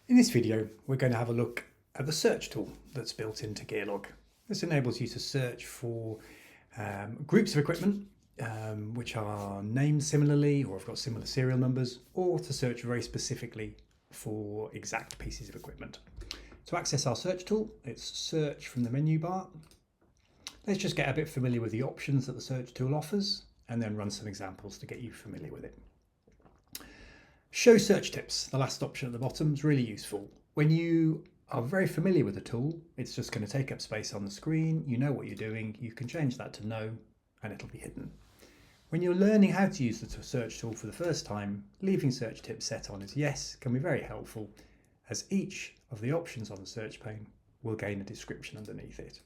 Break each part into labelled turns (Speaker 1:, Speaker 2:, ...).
Speaker 1: In this video, we're going to have a look at the search tool that's built into Gearlog. This enables you to search for groups of equipment which are named similarly or have got similar serial numbers, or to search very specifically for exact pieces of equipment. To access our search tool, it's search from the menu bar. Let's just get a bit familiar with the options that the search tool offers and then run some examples to get you familiar with it. Show search tips, the last option at the bottom, is really useful. When you are very familiar with the tool, it's just going to take up space on the screen. You know what you're doing. You can change that to no and it'll be hidden. When you're learning how to use the search tool for the first time, leaving search tips set on as yes can be very helpful, as each of the options on the search pane will gain a description underneath it.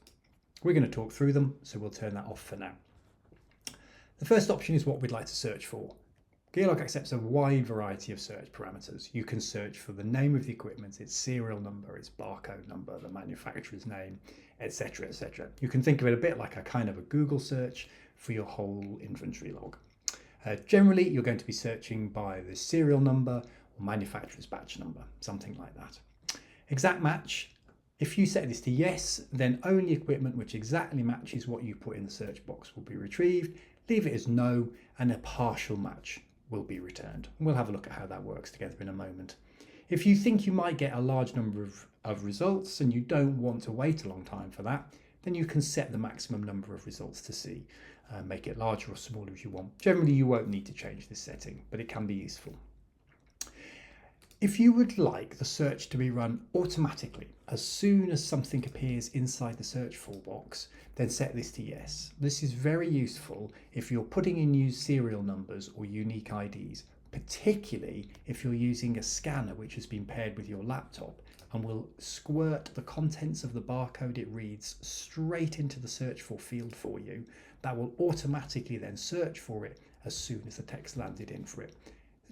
Speaker 1: We're going to talk through them, so we'll turn that off for now. The first option is what we'd like to search for. Gearlog accepts a wide variety of search parameters. You can search for the name of the equipment, its serial number, its barcode number, the manufacturer's name, etc., etc. You can think of it a bit like a kind of a Google search for your whole inventory log. Generally, you're going to be searching by the serial number or manufacturer's batch number, something like that. Exact match. If you set this to yes, then only equipment which exactly matches what you put in the search box will be retrieved. Leave it as no, and a partial match will be returned. We'll have a look at how that works together in a moment. If you think you might get a large number of results and you don't want to wait a long time for that, then you can set the maximum number of results to see. Make it larger or smaller as you want. Generally, you won't need to change this setting, but it can be useful. If you would like the search to be run automatically as soon as something appears inside the search for box, then set this to yes. This is very useful if you're putting in new serial numbers or unique IDs, particularly if you're using a scanner which has been paired with your laptop and will squirt the contents of the barcode it reads straight into the search for field for you. That will automatically then search for it as soon as the text landed in for it.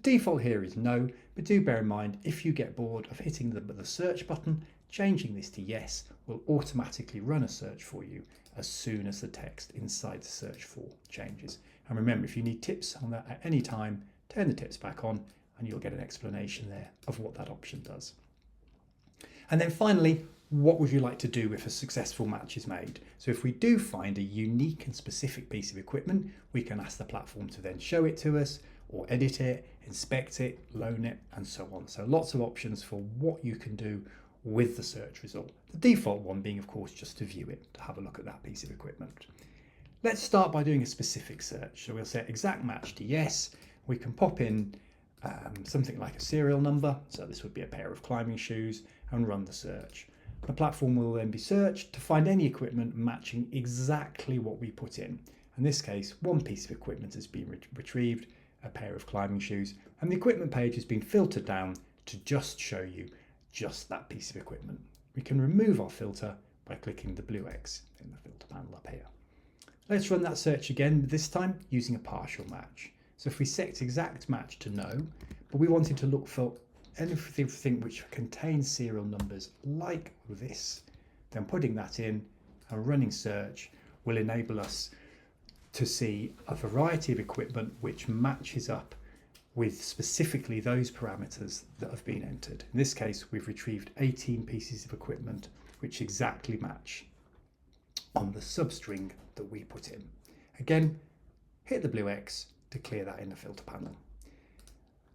Speaker 1: The default here is no, but do bear in mind if you get bored of hitting the search button, changing this to yes will automatically run a search for you as soon as the text inside the search for changes. And remember, if you need tips on that at any time, turn the tips back on and you'll get an explanation there of what that option does. And then finally, what would you like to do if a successful match is made? So if we do find a unique and specific piece of equipment, we can ask the platform to then show it to us, or edit it, inspect it, loan it, and so on. So lots of options for what you can do with the search result. The default one being, of course, just to view it, to have a look at that piece of equipment. Let's start by doing a specific search. So we'll set exact match to yes. We can pop in something like a serial number. So this would be a pair of climbing shoes, and run the search. The platform will then be searched to find any equipment matching exactly what we put in. In this case, one piece of equipment has been retrieved, a pair of climbing shoes, and the equipment page has been filtered down to just show you just that piece of equipment. We can remove our filter by clicking the blue X in the filter panel up here. Let's run that search again, this time using a partial match. So if we set exact match to no, but we wanted to look for anything which contains serial numbers like this, then putting that in and running search will enable us to see a variety of equipment which matches up with specifically those parameters that have been entered. In this case, we've retrieved 18 pieces of equipment which exactly match on the substring that we put in. Again, hit the blue X to clear that in the filter panel.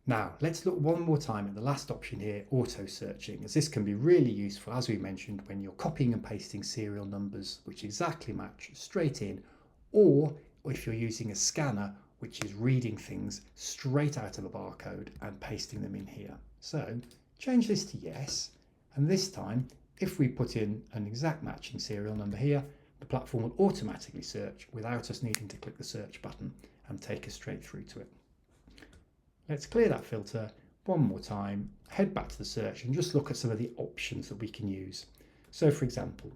Speaker 1: Now, let's look one more time at the last option here, auto searching, as this can be really useful, as we mentioned, when you're copying and pasting serial numbers which exactly match straight in, or if you're using a scanner which is reading things straight out of a barcode and pasting them in here. So change this to yes, and this time if we put in an exact matching serial number here, the platform will automatically search without us needing to click the search button and take us straight through to it. Let's clear that filter one more time, head back to the search and just look at some of the options that we can use. So for example,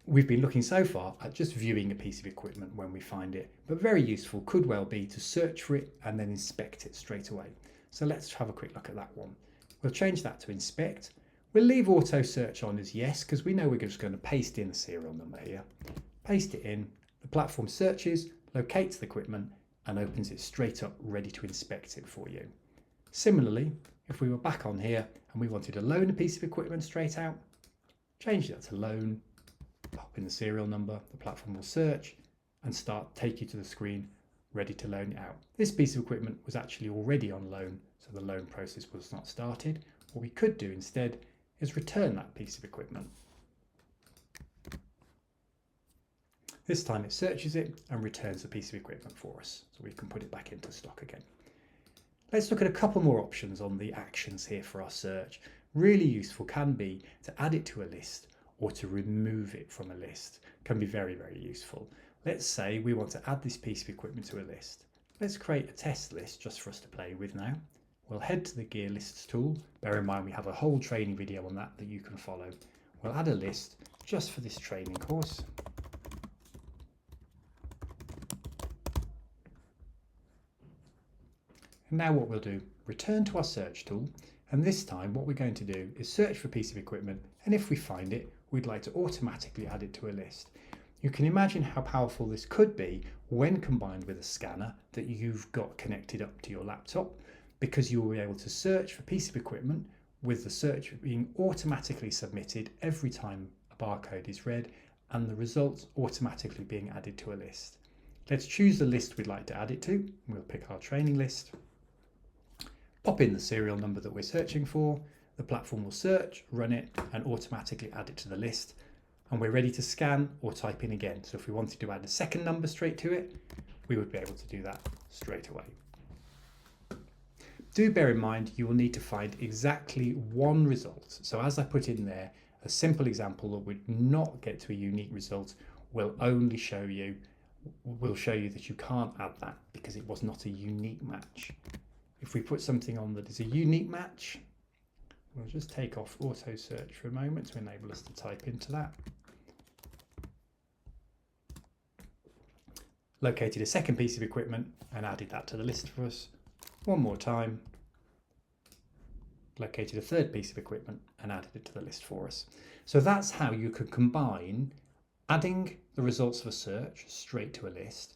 Speaker 1: we've been looking so far at just viewing a piece of equipment when we find it, but very useful could well be to search for it and then inspect it straight away. So let's have a quick look at that one. We'll change that to inspect. We'll leave auto search on as yes, because we know we're just going to paste in the serial number here. Paste it in, the platform searches, locates the equipment and opens it straight up ready to inspect it for you. Similarly, If we were back on here and we wanted to loan a piece of equipment straight out, change that to loan, pop in the serial number, the platform will search and take you to the screen ready to loan it out. This piece of equipment was actually already on loan, so the loan process was not started. What we could do instead is return that piece of equipment. This time it searches it and returns the piece of equipment for us, so we can put it back into stock again. Let's look at a couple more options on the actions here for our search. Really useful can be to add it to a list or to remove it from a list. Can be very, very useful. Let's say we want to add this piece of equipment to a list. Let's create a test list just for us to play with now. We'll head to the gear lists tool. Bear in mind we have a whole training video on that you can follow. We'll add a list just for this training course. And now what we'll do, return to our search tool, and this time what we're going to do is search for a piece of equipment, and if we find it, we'd like to automatically add it to a list. You can imagine how powerful this could be when combined with a scanner that you've got connected up to your laptop, because you'll be able to search for a piece of equipment with the search being automatically submitted every time a barcode is read and the results automatically being added to a list. Let's choose the list we'd like to add it to. We'll pick our training list, pop in the serial number that we're searching for, the platform will search, run it and automatically add it to the list. And we're ready to scan or type in again. So if we wanted to add a second number straight to it, we would be able to do that straight away. Do bear in mind you will need to find exactly one result. So as I put in there, a simple example that would not get to a unique result will only show you that you can't add that because it was not a unique match. If we put something on that is a unique match, we'll just take off auto search for a moment to enable us to type into that. Located a second piece of equipment and added that to the list for us. One more time. Located a third piece of equipment and added it to the list for us. So that's how you could combine adding the results of a search straight to a list,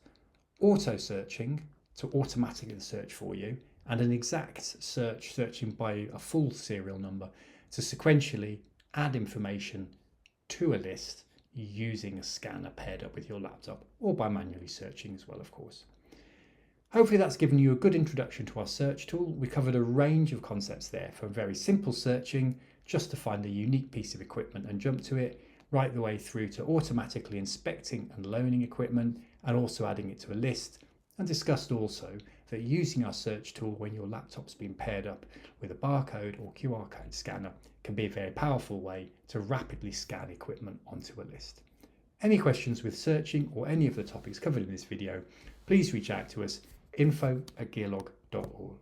Speaker 1: auto searching to automatically search for you, and an exact search searching by a full serial number to sequentially add information to a list using a scanner paired up with your laptop or by manually searching as well, of course. Hopefully that's given you a good introduction to our search tool. We covered a range of concepts there, from very simple searching just to find a unique piece of equipment and jump to it, right the way through to automatically inspecting and loaning equipment and also adding it to a list, and discussed also that using our search tool when your laptop's been paired up with a barcode or QR code scanner can be a very powerful way to rapidly scan equipment onto a list. Any questions with searching or any of the topics covered in this video, please reach out to us, info@gearlog.org.